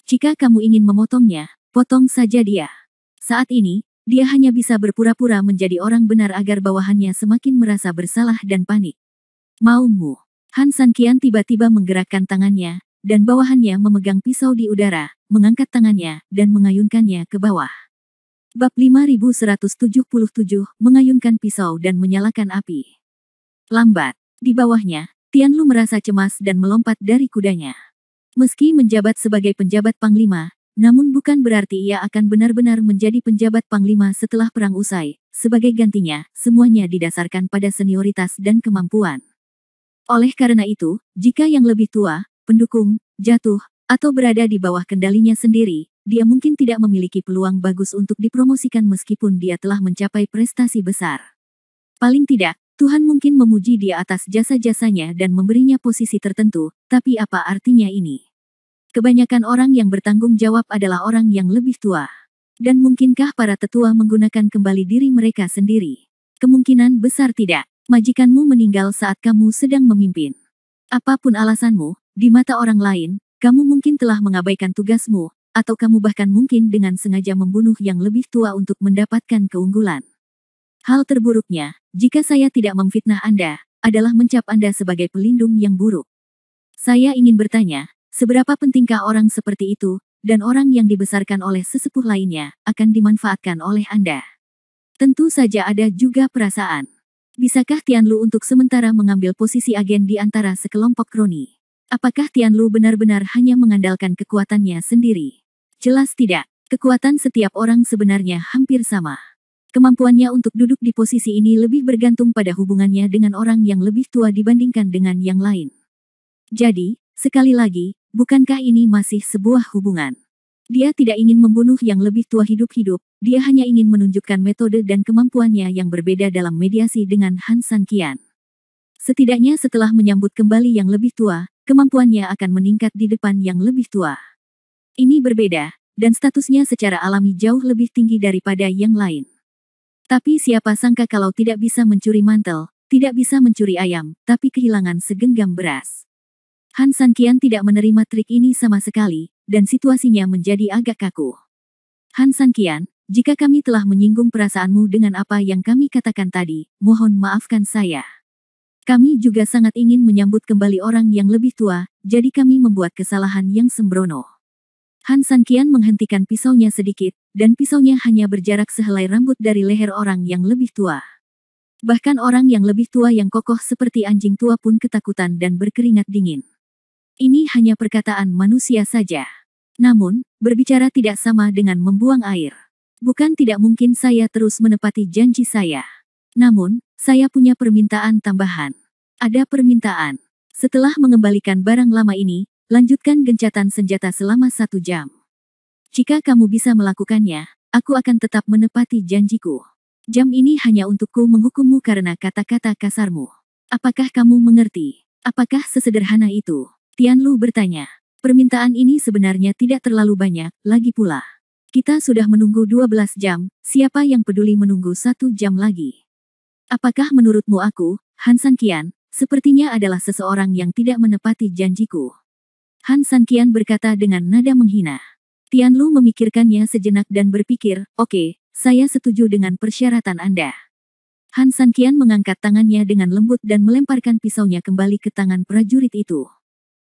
Jika kamu ingin memotongnya, potong saja dia. Saat ini, dia hanya bisa berpura-pura menjadi orang benar agar bawahannya semakin merasa bersalah dan panik. Maumu. Han Sanqian tiba-tiba menggerakkan tangannya, dan bawahannya memegang pisau di udara, mengangkat tangannya, dan mengayunkannya ke bawah. Bab 5177, mengayunkan pisau dan menyalakan api. Lambat. Di bawahnya, Tianlu merasa cemas dan melompat dari kudanya. Meski menjabat sebagai penjabat panglima, namun bukan berarti ia akan benar-benar menjadi penjabat panglima setelah perang usai. Sebagai gantinya, semuanya didasarkan pada senioritas dan kemampuan. Oleh karena itu, jika yang lebih tua, pendukung, jatuh, atau berada di bawah kendalinya sendiri, dia mungkin tidak memiliki peluang bagus untuk dipromosikan meskipun dia telah mencapai prestasi besar. Paling tidak, Tuhan mungkin memuji dia atas jasa-jasanya dan memberinya posisi tertentu, tapi apa artinya ini? Kebanyakan orang yang bertanggung jawab adalah orang yang lebih tua. Dan mungkinkah para tetua menggunakan kembali diri mereka sendiri? Kemungkinan besar tidak. Majikanmu meninggal saat kamu sedang memimpin. Apapun alasanmu, di mata orang lain, kamu mungkin telah mengabaikan tugasmu, atau kamu bahkan mungkin dengan sengaja membunuh yang lebih tua untuk mendapatkan keunggulan. Hal terburuknya, jika saya tidak memfitnah Anda, adalah mencap Anda sebagai pelindung yang buruk. Saya ingin bertanya, seberapa pentingkah orang seperti itu, dan orang yang dibesarkan oleh sesepuh lainnya, akan dimanfaatkan oleh Anda? Tentu saja ada juga perasaan. Bisakah Tianlu untuk sementara mengambil posisi agen di antara sekelompok kroni? Apakah Tianlu benar-benar hanya mengandalkan kekuatannya sendiri? Jelas tidak. Kekuatan setiap orang sebenarnya hampir sama. Kemampuannya untuk duduk di posisi ini lebih bergantung pada hubungannya dengan orang yang lebih tua dibandingkan dengan yang lain. Jadi, sekali lagi, bukankah ini masih sebuah hubungan? Dia tidak ingin membunuh yang lebih tua hidup-hidup, dia hanya ingin menunjukkan metode dan kemampuannya yang berbeda dalam mediasi dengan Han Sanqian. Setidaknya setelah menyambut kembali yang lebih tua, kemampuannya akan meningkat di depan yang lebih tua. Ini berbeda, dan statusnya secara alami jauh lebih tinggi daripada yang lain. Tapi siapa sangka kalau tidak bisa mencuri mantel, tidak bisa mencuri ayam, tapi kehilangan segenggam beras. Han Sanqian tidak menerima trik ini sama sekali, dan situasinya menjadi agak kaku. Han Sanqian, jika kami telah menyinggung perasaanmu dengan apa yang kami katakan tadi, mohon maafkan saya. Kami juga sangat ingin menyambut kembali orang yang lebih tua, jadi kami membuat kesalahan yang sembrono. Han Sanqian menghentikan pisaunya sedikit, dan pisaunya hanya berjarak sehelai rambut dari leher orang yang lebih tua. Bahkan orang yang lebih tua yang kokoh seperti anjing tua pun ketakutan dan berkeringat dingin. Ini hanya perkataan manusia saja. Namun, berbicara tidak sama dengan membuang air. Bukan tidak mungkin saya terus menepati janji saya. Namun, saya punya permintaan tambahan. Ada permintaan. Setelah mengembalikan barang lama ini, lanjutkan gencatan senjata selama 1 jam. Jika kamu bisa melakukannya, aku akan tetap menepati janjiku. Jam ini hanya untukku menghukummu karena kata-kata kasarmu. Apakah kamu mengerti? Apakah sesederhana itu? Tianlu bertanya. Permintaan ini sebenarnya tidak terlalu banyak, lagi pula. Kita sudah menunggu 12 jam, siapa yang peduli menunggu 1 jam lagi? Apakah menurutmu aku, Han Sanqian, sepertinya adalah seseorang yang tidak menepati janjiku? Han Sanqian berkata dengan nada menghina. Tianlu memikirkannya sejenak dan berpikir, oke, saya setuju dengan persyaratan Anda. Han Sanqian mengangkat tangannya dengan lembut dan melemparkan pisaunya kembali ke tangan prajurit itu.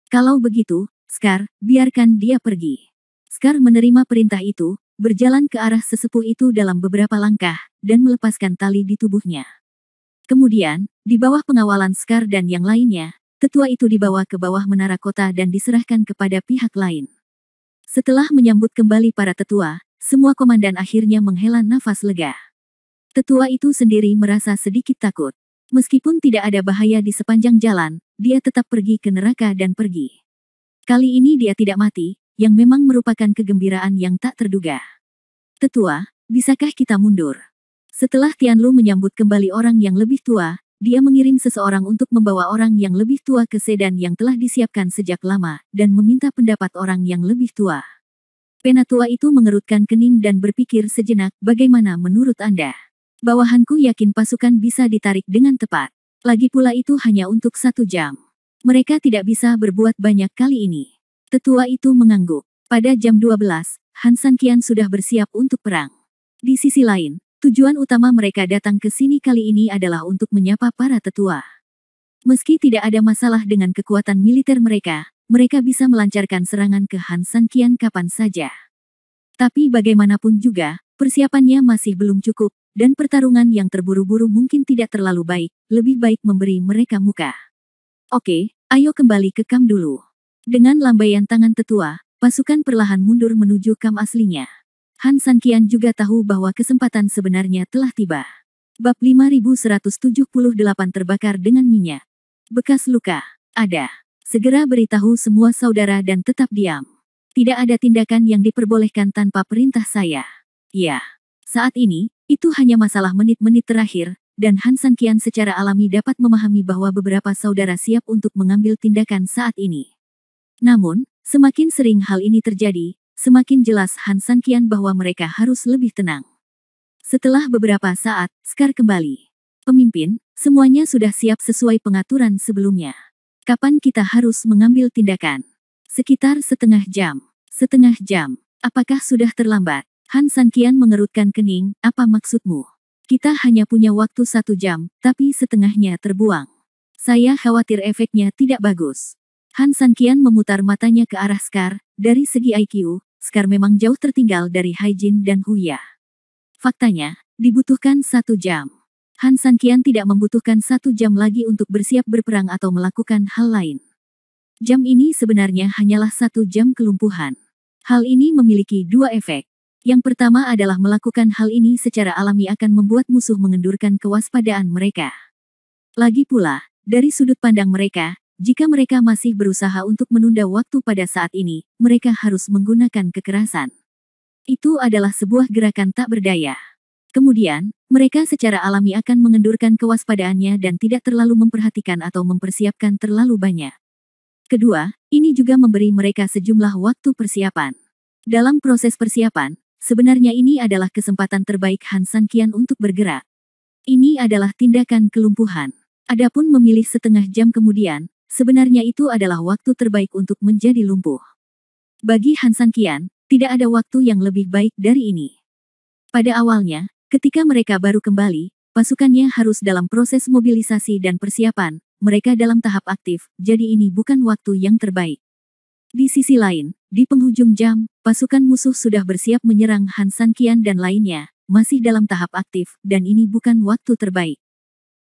Kalau begitu, Scar, biarkan dia pergi. Scar menerima perintah itu, berjalan ke arah sesepuh itu dalam beberapa langkah, dan melepaskan tali di tubuhnya. Kemudian, di bawah pengawalan Scar dan yang lainnya, tetua itu dibawa ke bawah menara kota dan diserahkan kepada pihak lain. Setelah menyambut kembali para tetua, semua komandan akhirnya menghela nafas lega. Tetua itu sendiri merasa sedikit takut. Meskipun tidak ada bahaya di sepanjang jalan, dia tetap pergi ke neraka dan pergi. Kali ini dia tidak mati, yang memang merupakan kegembiraan yang tak terduga. Tetua, bisakah kita mundur? Setelah Tianlu menyambut kembali orang yang lebih tua, dia mengirim seseorang untuk membawa orang yang lebih tua ke sedan yang telah disiapkan sejak lama, dan meminta pendapat orang yang lebih tua. Penatua itu mengerutkan kening dan berpikir sejenak, bagaimana menurut Anda? Bawahanku yakin pasukan bisa ditarik dengan tepat. Lagi pula itu hanya untuk 1 jam. Mereka tidak bisa berbuat banyak kali ini. Tetua itu mengangguk. Pada jam 12, Han Sanqian sudah bersiap untuk perang. Di sisi lain, tujuan utama mereka datang ke sini kali ini adalah untuk menyapa para tetua. Meski tidak ada masalah dengan kekuatan militer mereka bisa melancarkan serangan ke Han Sanqian kapan saja. Tapi bagaimanapun juga, persiapannya masih belum cukup, dan pertarungan yang terburu-buru mungkin tidak terlalu baik, lebih baik memberi mereka muka. Oke, ayo kembali ke kamp dulu. Dengan lambaian tangan tetua, pasukan perlahan mundur menuju kamp aslinya. Han Sanqian juga tahu bahwa kesempatan sebenarnya telah tiba. Bab 5178 terbakar dengan minyak. Bekas luka. Ada. Segera beritahu semua saudara dan tetap diam. Tidak ada tindakan yang diperbolehkan tanpa perintah saya. Ya. Saat ini, itu hanya masalah menit-menit terakhir, dan Han Sanqian secara alami dapat memahami bahwa beberapa saudara siap untuk mengambil tindakan saat ini. Namun, semakin sering hal ini terjadi, semakin jelas Han Sanqian bahwa mereka harus lebih tenang. Setelah beberapa saat, Scar kembali. Pemimpin, semuanya sudah siap sesuai pengaturan sebelumnya. Kapan kita harus mengambil tindakan? Sekitar setengah jam. Setengah jam. Apakah sudah terlambat? Han Sanqian mengerutkan kening, apa maksudmu? Kita hanya punya waktu 1 jam, tapi setengahnya terbuang. Saya khawatir efeknya tidak bagus. Han Sanqian memutar matanya ke arah Scar. Dari segi IQ, Scar memang jauh tertinggal dari Haijin dan Huya. Faktanya, dibutuhkan 1 jam. Han Sanqian tidak membutuhkan 1 jam lagi untuk bersiap berperang atau melakukan hal lain. Jam ini sebenarnya hanyalah 1 jam kelumpuhan. Hal ini memiliki 2 efek. Yang pertama adalah melakukan hal ini secara alami akan membuat musuh mengendurkan kewaspadaan mereka. Lagi pula, dari sudut pandang mereka, jika mereka masih berusaha untuk menunda waktu pada saat ini, mereka harus menggunakan kekerasan. Itu adalah sebuah gerakan tak berdaya. Kemudian, mereka secara alami akan mengendurkan kewaspadaannya dan tidak terlalu memperhatikan atau mempersiapkan terlalu banyak. Kedua, ini juga memberi mereka sejumlah waktu persiapan. Dalam proses persiapan, sebenarnya ini adalah kesempatan terbaik Han Sanqian untuk bergerak. Ini adalah tindakan kelumpuhan. Adapun memilih setengah jam kemudian, sebenarnya itu adalah waktu terbaik untuk menjadi lumpuh. Bagi Han Sanqian, tidak ada waktu yang lebih baik dari ini. Pada awalnya, ketika mereka baru kembali, pasukannya harus dalam proses mobilisasi dan persiapan, mereka dalam tahap aktif, jadi ini bukan waktu yang terbaik. Di sisi lain, di penghujung jam, pasukan musuh sudah bersiap menyerang Han Sanqian dan lainnya, masih dalam tahap aktif, dan ini bukan waktu terbaik.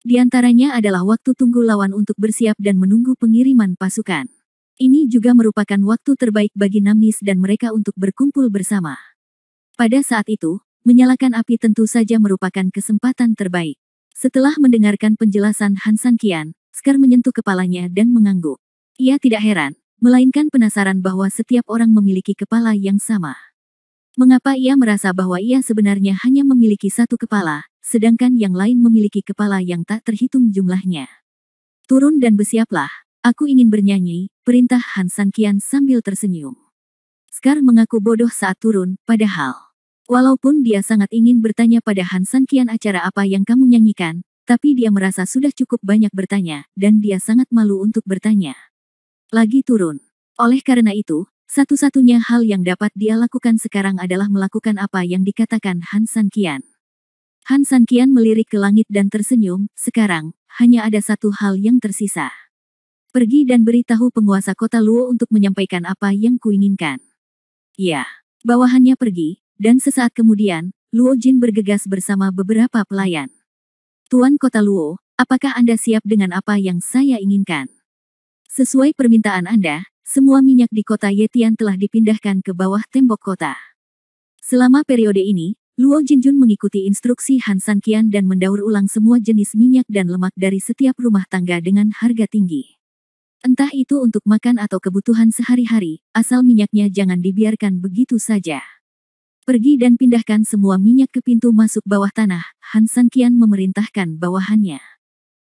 Di antaranya adalah waktu tunggu lawan untuk bersiap dan menunggu pengiriman pasukan. Ini juga merupakan waktu terbaik bagi Namnis dan mereka untuk berkumpul bersama. Pada saat itu, menyalakan api tentu saja merupakan kesempatan terbaik. Setelah mendengarkan penjelasan Han Sanqian, Scar menyentuh kepalanya dan mengangguk. Ia tidak heran, melainkan penasaran bahwa setiap orang memiliki kepala yang sama. Mengapa ia merasa bahwa ia sebenarnya hanya memiliki 1 kepala, sedangkan yang lain memiliki kepala yang tak terhitung jumlahnya? Turun dan bersiaplah, aku ingin bernyanyi, perintah Han Sanqian sambil tersenyum. Scar mengaku bodoh saat turun, padahal, walaupun dia sangat ingin bertanya pada Han Sanqian acara apa yang kamu nyanyikan, tapi dia merasa sudah cukup banyak bertanya, dan dia sangat malu untuk bertanya lagi turun. Oleh karena itu, satu-satunya hal yang dapat dia lakukan sekarang adalah melakukan apa yang dikatakan Han Sanqian. Han Sanqian melirik ke langit dan tersenyum, sekarang, hanya ada satu hal yang tersisa. Pergi dan beritahu penguasa kota Luo untuk menyampaikan apa yang kuinginkan. Ya, bawahannya pergi, dan sesaat kemudian, Luo Jin bergegas bersama beberapa pelayan. Tuan kota Luo, apakah Anda siap dengan apa yang saya inginkan? Sesuai permintaan Anda, semua minyak di kota Yetian telah dipindahkan ke bawah tembok kota. Selama periode ini, Luo Jinjun mengikuti instruksi Han Sanqian dan mendaur ulang semua jenis minyak dan lemak dari setiap rumah tangga dengan harga tinggi. Entah itu untuk makan atau kebutuhan sehari-hari, asal minyaknya jangan dibiarkan begitu saja. Pergi dan pindahkan semua minyak ke pintu masuk bawah tanah, Han Sanqian memerintahkan bawahannya.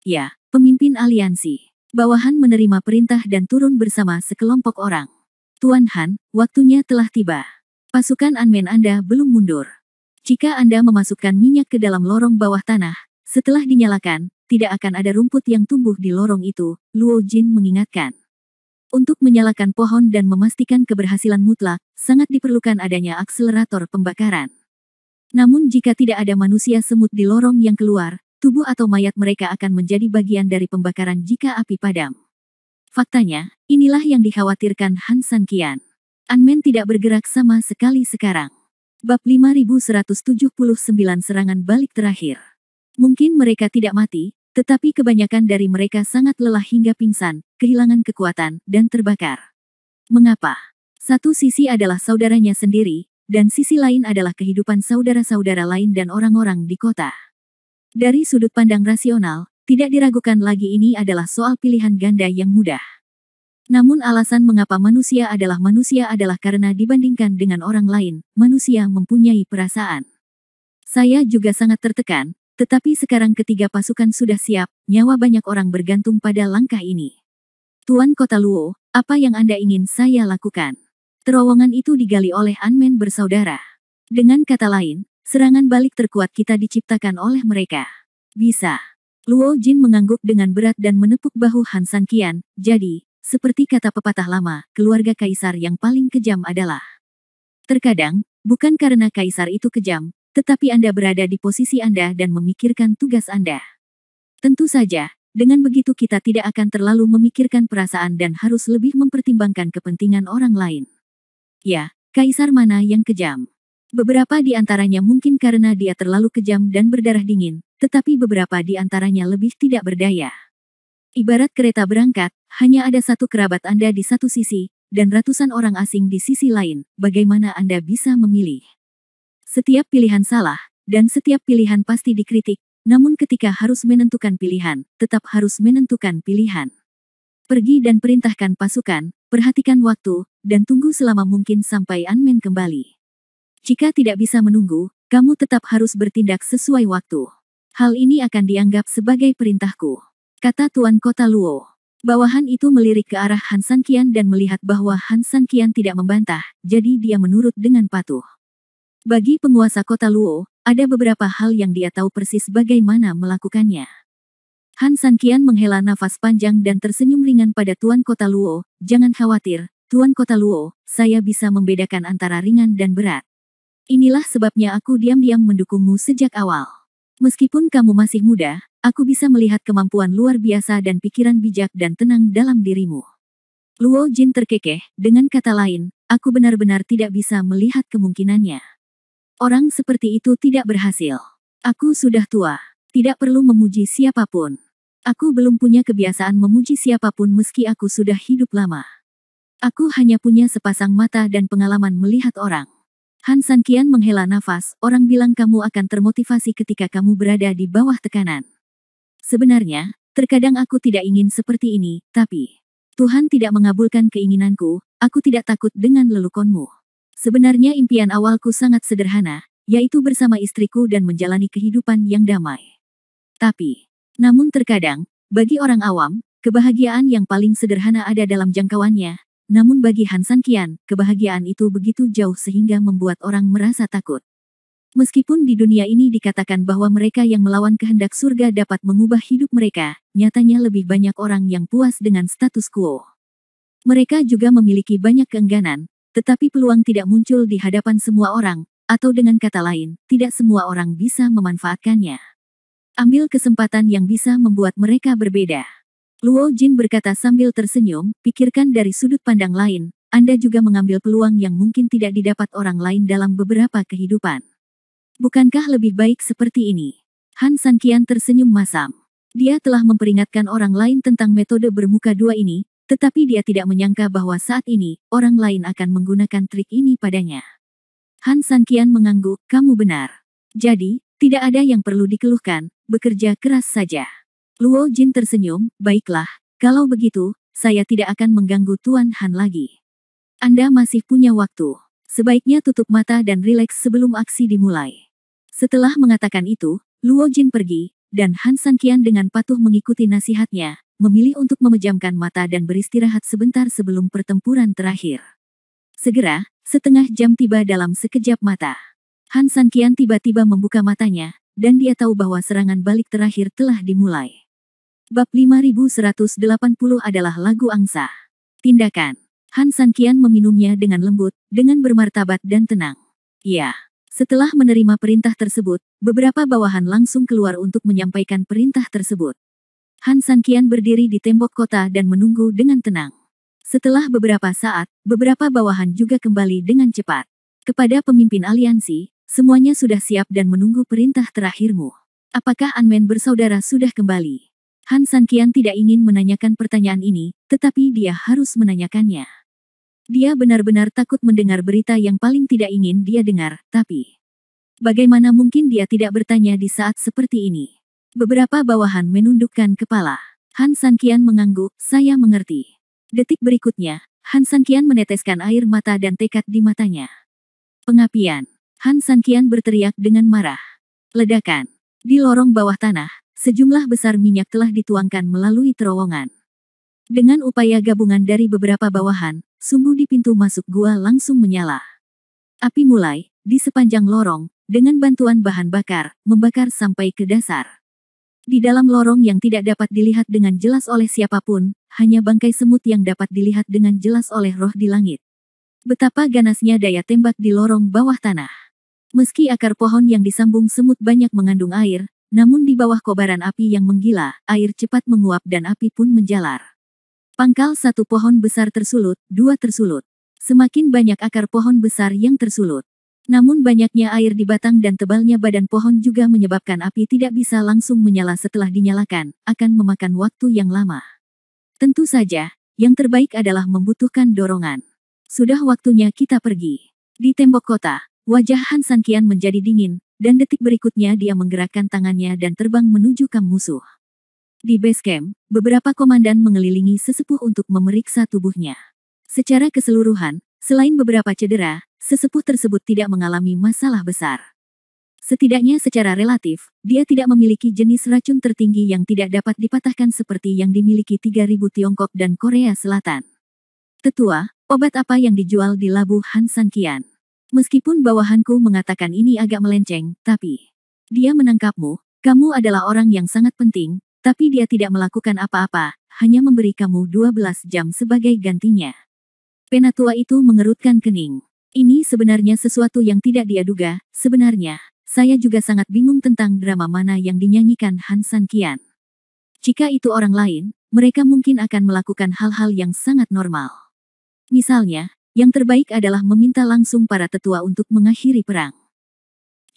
Ya, pemimpin aliansi. Bawahan menerima perintah dan turun bersama sekelompok orang. Tuan Han, waktunya telah tiba. Pasukan Anmen Anda belum mundur. Jika Anda memasukkan minyak ke dalam lorong bawah tanah, setelah dinyalakan, tidak akan ada rumput yang tumbuh di lorong itu, Luo Jin mengingatkan. Untuk menyalakan pohon dan memastikan keberhasilan mutlak, sangat diperlukan adanya akselerator pembakaran. Namun jika tidak ada manusia semut di lorong yang keluar, tubuh atau mayat mereka akan menjadi bagian dari pembakaran jika api padam. Faktanya, inilah yang dikhawatirkan Han Sanqian. Anmen tidak bergerak sama sekali sekarang. Bab 5179 serangan balik terakhir. Mungkin mereka tidak mati, Tetapi kebanyakan dari mereka sangat lelah hingga pingsan, kehilangan kekuatan, dan terbakar. Mengapa? Satu sisi adalah saudaranya sendiri, dan sisi lain adalah kehidupan saudara-saudara lain dan orang-orang di kota. Dari sudut pandang rasional, tidak diragukan lagi ini adalah soal pilihan ganda yang mudah. Namun alasan mengapa manusia adalah karena dibandingkan dengan orang lain, manusia mempunyai perasaan. Saya juga sangat tertekan, tetapi sekarang ketiga pasukan sudah siap, nyawa banyak orang bergantung pada langkah ini. Tuan Kota Luo, apa yang Anda ingin saya lakukan? Terowongan itu digali oleh Anmen bersaudara. Dengan kata lain, serangan balik terkuat kita diciptakan oleh mereka. Bisa. Luo Jin mengangguk dengan berat dan menepuk bahu Han San Qian, jadi, seperti kata pepatah lama, keluarga kaisar yang paling kejam adalah. Terkadang, bukan karena kaisar itu kejam, tetapi Anda berada di posisi Anda dan memikirkan tugas Anda. Tentu saja, dengan begitu kita tidak akan terlalu memikirkan perasaan dan harus lebih mempertimbangkan kepentingan orang lain. Ya, kaisar mana yang kejam? Beberapa di antaranya mungkin karena dia terlalu kejam dan berdarah dingin, tetapi beberapa di antaranya lebih tidak berdaya. Ibarat kereta berangkat, hanya ada satu kerabat Anda di satu sisi, dan ratusan orang asing di sisi lain, bagaimana Anda bisa memilih? Setiap pilihan salah, dan setiap pilihan pasti dikritik, namun ketika harus menentukan pilihan, tetap harus menentukan pilihan. Pergi dan perintahkan pasukan, perhatikan waktu, dan tunggu selama mungkin sampai Anmen kembali. Jika tidak bisa menunggu, kamu tetap harus bertindak sesuai waktu. Hal ini akan dianggap sebagai perintahku, kata Tuan Kota Luo. Bawahan itu melirik ke arah Han San Qian dan melihat bahwa Han San Qian tidak membantah, jadi dia menurut dengan patuh. Bagi penguasa Kota Luo, ada beberapa hal yang dia tahu persis bagaimana melakukannya. Han San Qian menghela nafas panjang dan tersenyum ringan pada Tuan Kota Luo. Jangan khawatir, Tuan Kota Luo, saya bisa membedakan antara ringan dan berat. Inilah sebabnya aku diam-diam mendukungmu sejak awal. Meskipun kamu masih muda, aku bisa melihat kemampuan luar biasa dan pikiran bijak dan tenang dalam dirimu. Luo Jin terkekeh, dengan kata lain, aku benar-benar tidak bisa melihat kemungkinannya. Orang seperti itu tidak berhasil. Aku sudah tua, tidak perlu memuji siapapun. Aku belum punya kebiasaan memuji siapapun meski aku sudah hidup lama. Aku hanya punya sepasang mata dan pengalaman melihat orang. Han San Qian menghela nafas, orang bilang kamu akan termotivasi ketika kamu berada di bawah tekanan. Sebenarnya, terkadang aku tidak ingin seperti ini, tapi Tuhan tidak mengabulkan keinginanku, aku tidak takut dengan lelukonmu. Sebenarnya impian awalku sangat sederhana, yaitu bersama istriku dan menjalani kehidupan yang damai. Namun terkadang, bagi orang awam, kebahagiaan yang paling sederhana ada dalam jangkauannya. Namun bagi Han San Qian, kebahagiaan itu begitu jauh sehingga membuat orang merasa takut. Meskipun di dunia ini dikatakan bahwa mereka yang melawan kehendak surga dapat mengubah hidup mereka, nyatanya lebih banyak orang yang puas dengan status quo. Mereka juga memiliki banyak keengganan, tetapi peluang tidak muncul di hadapan semua orang, atau dengan kata lain, tidak semua orang bisa memanfaatkannya. Ambil kesempatan yang bisa membuat mereka berbeda. Luo Jin berkata sambil tersenyum, pikirkan dari sudut pandang lain, Anda juga mengambil peluang yang mungkin tidak didapat orang lain dalam beberapa kehidupan. Bukankah lebih baik seperti ini? Han San Qian tersenyum masam. Dia telah memperingatkan orang lain tentang metode bermuka dua ini, tetapi dia tidak menyangka bahwa saat ini, orang lain akan menggunakan trik ini padanya. Han San Qian mengangguk, kamu benar. Jadi, tidak ada yang perlu dikeluhkan, bekerja keras saja. Luo Jin tersenyum, baiklah, kalau begitu, saya tidak akan mengganggu Tuan Han lagi. Anda masih punya waktu. Sebaiknya tutup mata dan rileks sebelum aksi dimulai. Setelah mengatakan itu, Luo Jin pergi, dan Han San Qian dengan patuh mengikuti nasihatnya, memilih untuk memejamkan mata dan beristirahat sebentar sebelum pertempuran terakhir. Segera, setengah jam tiba dalam sekejap mata. Han San Qian tiba-tiba membuka matanya, dan dia tahu bahwa serangan balik terakhir telah dimulai. Bab 5180 adalah lagu angsa. Tindakan. Han San Qian meminumnya dengan lembut, dengan bermartabat dan tenang. Ya. Setelah menerima perintah tersebut, beberapa bawahan langsung keluar untuk menyampaikan perintah tersebut. Han San Qian berdiri di tembok kota dan menunggu dengan tenang. Setelah beberapa saat, beberapa bawahan juga kembali dengan cepat. Kepada pemimpin aliansi, semuanya sudah siap dan menunggu perintah terakhirmu. Apakah Anmen bersaudara sudah kembali? Han Sanqian tidak ingin menanyakan pertanyaan ini, tetapi dia harus menanyakannya. Dia benar-benar takut mendengar berita yang paling tidak ingin dia dengar, tapi bagaimana mungkin dia tidak bertanya di saat seperti ini? Beberapa bawahan menundukkan kepala. Han Sanqian mengangguk, saya mengerti. Detik berikutnya, Han Sanqian meneteskan air mata dan tekad di matanya. Pengapian. Han Sanqian berteriak dengan marah. Ledakan. Di lorong bawah tanah, sejumlah besar minyak telah dituangkan melalui terowongan. Dengan upaya gabungan dari beberapa bawahan, sumbu di pintu masuk gua langsung menyala. Api mulai, di sepanjang lorong, dengan bantuan bahan bakar, membakar sampai ke dasar. Di dalam lorong yang tidak dapat dilihat dengan jelas oleh siapapun, hanya bangkai semut yang dapat dilihat dengan jelas oleh roh di langit. Betapa ganasnya daya tembak di lorong bawah tanah. Meski akar pohon yang disambung semut banyak mengandung air, namun di bawah kobaran api yang menggila, air cepat menguap dan api pun menjalar. Pangkal satu pohon besar tersulut, dua tersulut. Semakin banyak akar pohon besar yang tersulut. Namun banyaknya air di batang dan tebalnya badan pohon juga menyebabkan api tidak bisa langsung menyala setelah dinyalakan, akan memakan waktu yang lama. Tentu saja, yang terbaik adalah membutuhkan dorongan. Sudah waktunya kita pergi. Di tembok kota, wajah Han Sanqian menjadi dingin, dan detik berikutnya dia menggerakkan tangannya dan terbang menuju kamp musuh. Di base camp, beberapa komandan mengelilingi sesepuh untuk memeriksa tubuhnya. Secara keseluruhan, selain beberapa cedera, sesepuh tersebut tidak mengalami masalah besar. Setidaknya secara relatif, dia tidak memiliki jenis racun tertinggi yang tidak dapat dipatahkan seperti yang dimiliki 3000 Tiongkok dan Korea Selatan. Tetua, obat apa yang dijual di labu Han Sanqian? Meskipun bawahanku mengatakan ini agak melenceng, tapi dia menangkapmu, kamu adalah orang yang sangat penting, tapi dia tidak melakukan apa-apa, hanya memberi kamu 12 jam sebagai gantinya. Penatua itu mengerutkan kening. Ini sebenarnya sesuatu yang tidak dia duga. Sebenarnya, saya juga sangat bingung tentang drama mana yang dinyanyikan Han Sanqian. Jika itu orang lain, mereka mungkin akan melakukan hal-hal yang sangat normal. Misalnya, yang terbaik adalah meminta langsung para tetua untuk mengakhiri perang.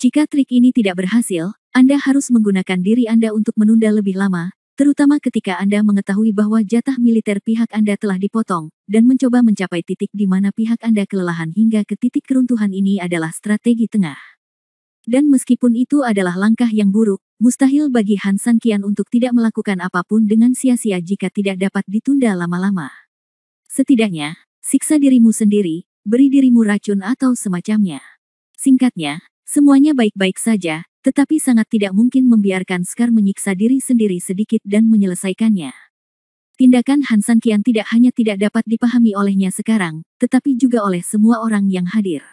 Jika trik ini tidak berhasil, Anda harus menggunakan diri Anda untuk menunda lebih lama, terutama ketika Anda mengetahui bahwa jatah militer pihak Anda telah dipotong, dan mencoba mencapai titik di mana pihak Anda kelelahan hingga ke titik keruntuhan. Ini adalah strategi tengah. Dan meskipun itu adalah langkah yang buruk, mustahil bagi Han Sanqian untuk tidak melakukan apapun dengan sia-sia jika tidak dapat ditunda lama-lama. Setidaknya, siksa dirimu sendiri, beri dirimu racun atau semacamnya. Singkatnya, semuanya baik-baik saja, tetapi sangat tidak mungkin membiarkan Scar menyiksa diri sendiri sedikit dan menyelesaikannya. Tindakan Han Sanqian tidak hanya tidak dapat dipahami olehnya sekarang, tetapi juga oleh semua orang yang hadir.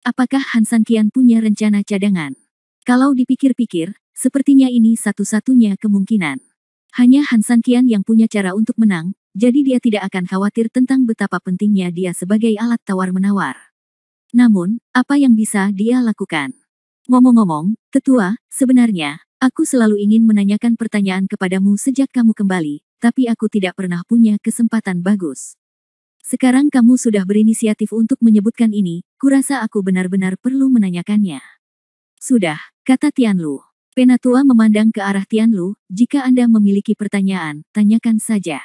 Apakah Han Sanqian punya rencana cadangan? Kalau dipikir-pikir, sepertinya ini satu-satunya kemungkinan. Hanya Han Sanqian yang punya cara untuk menang, jadi dia tidak akan khawatir tentang betapa pentingnya dia sebagai alat tawar-menawar. Namun, apa yang bisa dia lakukan? Ngomong-ngomong, tetua, sebenarnya, aku selalu ingin menanyakan pertanyaan kepadamu sejak kamu kembali, tapi aku tidak pernah punya kesempatan bagus. Sekarang kamu sudah berinisiatif untuk menyebutkan ini, kurasa aku benar-benar perlu menanyakannya. Sudah, kata Tianlu. Penatua memandang ke arah Tianlu, jika Anda memiliki pertanyaan, tanyakan saja.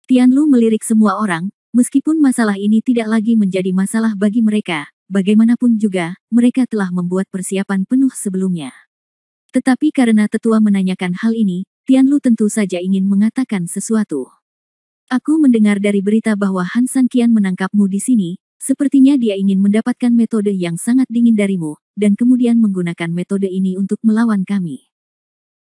Tianlu melirik semua orang, meskipun masalah ini tidak lagi menjadi masalah bagi mereka. Bagaimanapun juga, mereka telah membuat persiapan penuh sebelumnya. Tetapi karena tetua menanyakan hal ini, Tianlu tentu saja ingin mengatakan sesuatu. Aku mendengar dari berita bahwa Han Sanqian menangkapmu di sini, sepertinya dia ingin mendapatkan metode yang sangat dingin darimu, dan kemudian menggunakan metode ini untuk melawan kami.